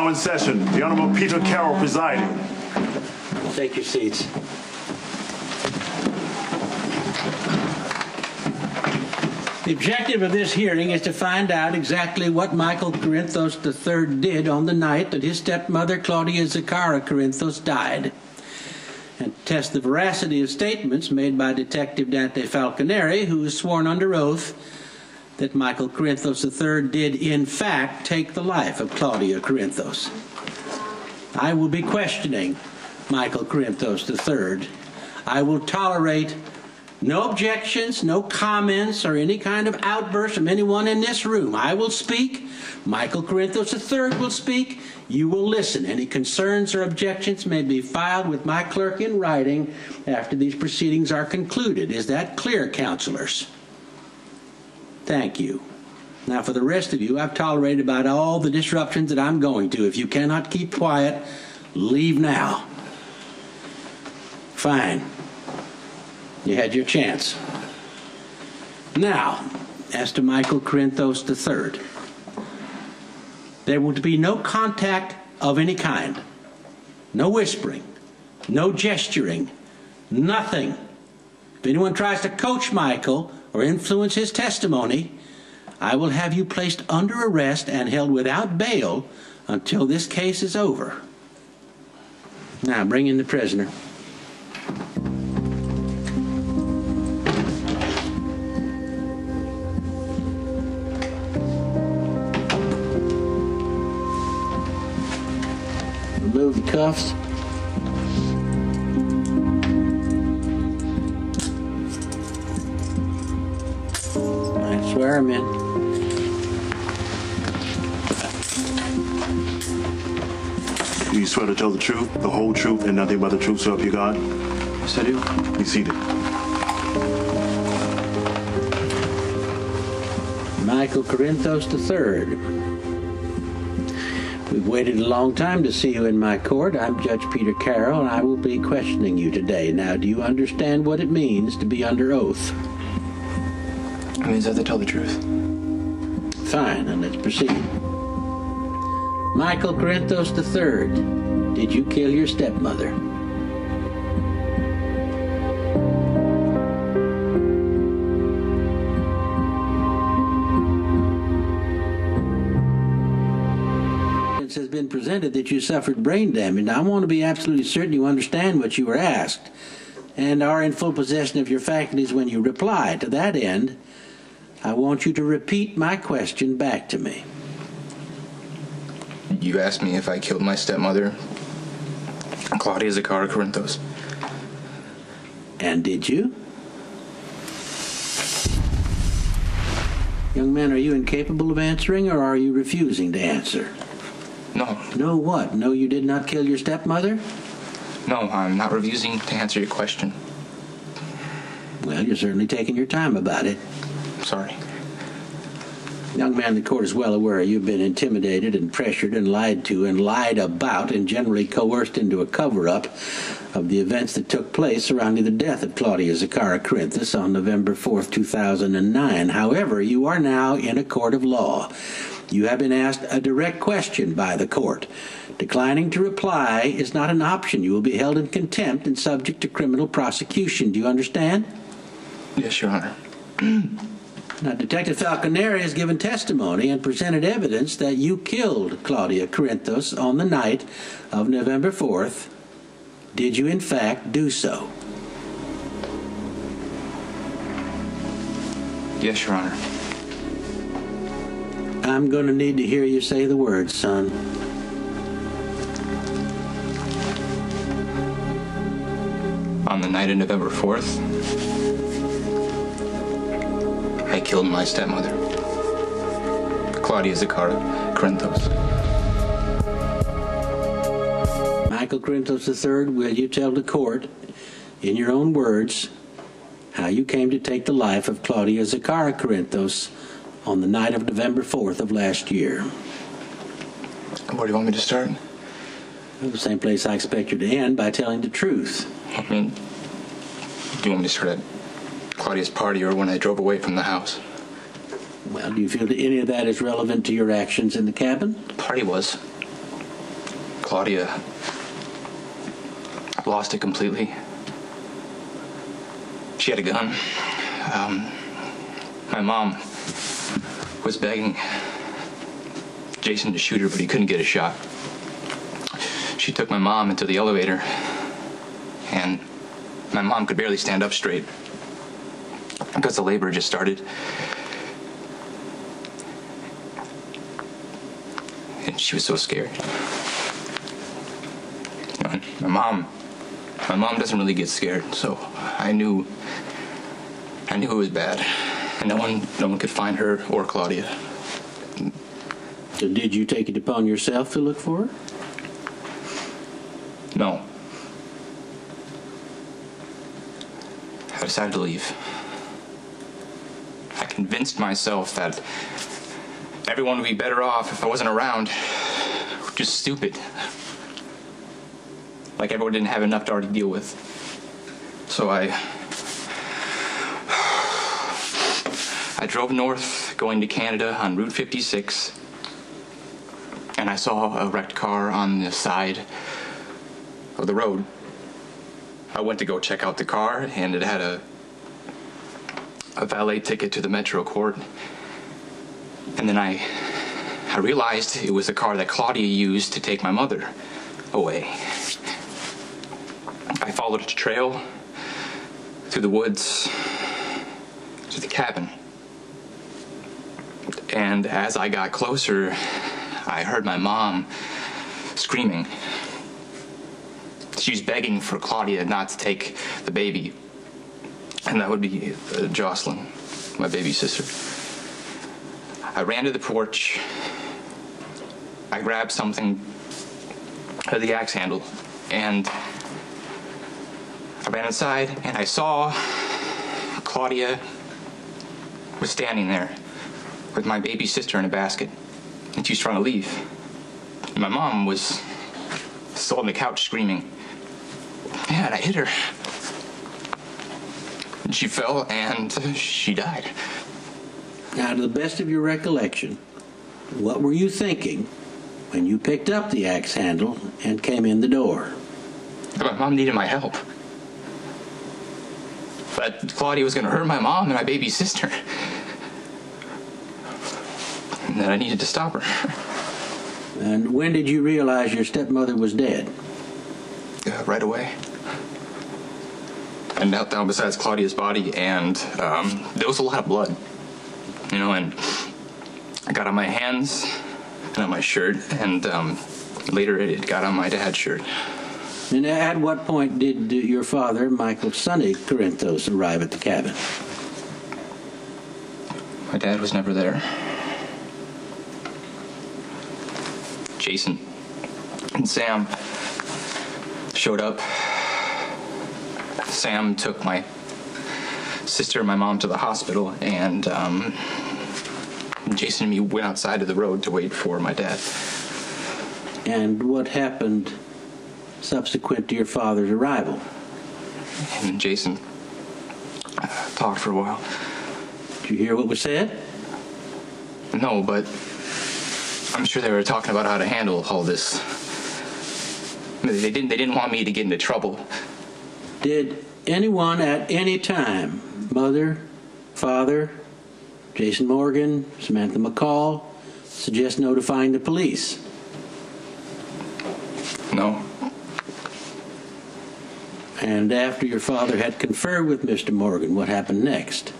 Now in session, the Honorable Peter Carroll presiding. Take your seats. The objective of this hearing is to find out exactly what Michael Corinthos III did on the night that his stepmother, Claudia Zacara Corinthos, died, and to test the veracity of statements made by Detective Dante Falconeri, who is sworn under oath that Michael Corinthos III did, in fact, take the life of Claudia Corinthos. I will be questioning Michael Corinthos III. I will tolerate no objections, no comments, or any kind of outburst from anyone in this room. I will speak. Michael Corinthos III will speak. You will listen. Any concerns or objections may be filed with my clerk in writing after these proceedings are concluded. Is that clear, counselors? Thank you. Now, for the rest of you, I've tolerated about all the disruptions that I'm going to. If you cannot keep quiet, leave now. Fine. You had your chance. Now, as to Michael Corinthos III, there will be no contact of any kind. No whispering. No gesturing. Nothing. If anyone tries to coach Michael or influence his testimony, I will have you placed under arrest and held without bail until this case is over. Now, bring in the prisoner. Remove the cuffs. I swear him in. Do you swear to tell the truth, the whole truth, and nothing but the truth, so help you God? Yes, I do. Be seated. Michael Corinthos III. We've waited a long time to see you in my court. I'm Judge Peter Carroll, and I will be questioning you today. Now, do you understand what it means to be under oath? It means I have to tell the truth. Fine, then let's proceed. Michael Corinthos III, did you kill your stepmother? Has been presented that you suffered brain damage. Now, I want to be absolutely certain you understand what you were asked and are in full possession of your faculties when you reply. To that end, I want you to repeat my question back to me. You asked me if I killed my stepmother, Claudia Zacara Corinthos. And did you? Young man, are you incapable of answering, or are you refusing to answer? No. No what? No, you did not kill your stepmother? No, I'm not refusing to answer your question. Well, you're certainly taking your time about it. Sorry. Young man, the court is well aware you've been intimidated and pressured and lied to and lied about and generally coerced into a cover-up of the events that took place surrounding the death of Claudia Zacara Corinthos on November 4th, 2009. However, you are now in a court of law. You have been asked a direct question by the court. Declining to reply is not an option. You will be held in contempt and subject to criminal prosecution. Do you understand? Yes, Your Honor. Now, Detective Falconeri has given testimony and presented evidence that you killed Claudia Corinthos on the night of November 4th. Did you, in fact, do so? Yes, Your Honor. I'm going to need to hear you say the words, son. On the night of November 4th, I killed my stepmother, Claudia Zacara Corinthos. Michael Corinthos III, will you tell the court, in your own words, how you came to take the life of Claudia Zacara Corinthos on the night of November 4th of last year? Where do you want me to start? Well, the same place I expect you to end, by telling the truth. I mean, do you want me to start at Claudia's party or when I drove away from the house? Well, do you feel that any of that is relevant to your actions in the cabin? The party was. Claudia lost it completely. She had a gun. My mom was begging Jason to shoot her, but he couldn't get a shot. She took my mom into the elevator, and my mom could barely stand up straight because the labor just started. And she was so scared. You know, my mom doesn't really get scared, so I knew it was bad, and no one could find her or Claudia. So did you take it upon yourself to look for her? No. I decided to leave. I convinced myself that everyone would be better off if I wasn't around. Just stupid. Like everyone didn't have enough to already deal with. So I drove north, going to Canada on Route 56, and I saw a wrecked car on the side of the road. I went to go check out the car, and it had a valet ticket to the Metro Court. And then I realized it was the car that Claudia used to take my mother away. I followed a trail through the woods to the cabin. And as I got closer, I heard my mom screaming. She was begging for Claudia not to take the baby. And that would be Jocelyn, my baby sister. I ran to the porch. I grabbed something, the axe handle, and I ran inside, and I saw Claudia was standing there with my baby sister in a basket, and she was trying to leave. And my mom was still on the couch screaming. Yeah, and I hit her. And she fell, and she died. Now, to the best of your recollection, what were you thinking when you picked up the axe handle and came in the door? My mom needed my help. But Claudia was going to hurt my mom and my baby sister. And that I needed to stop her. And when did you realize your stepmother was dead? Right away. I knelt down beside Claudia's body, and there was a lot of blood. You know, and I got on my hands and on my shirt, and later it got on my dad's shirt. And at what point did your father, Michael Sonny Corinthos, arrive at the cabin? My dad was never there. Jason and Sam showed up. Sam took my sister and my mom to the hospital, and Jason and me went outside to the road to wait for my dad. And what happened subsequent to your father's arrival? Him and Jason talked for a while. Did you hear what was said? No, but I'm sure they were talking about how to handle all this. They didn't want me to get into trouble. Did anyone at any time, mother, father, Jason Morgan, Samantha McCall, suggest notifying the police? No. And after your father had conferred with Mr. Morgan, what happened next?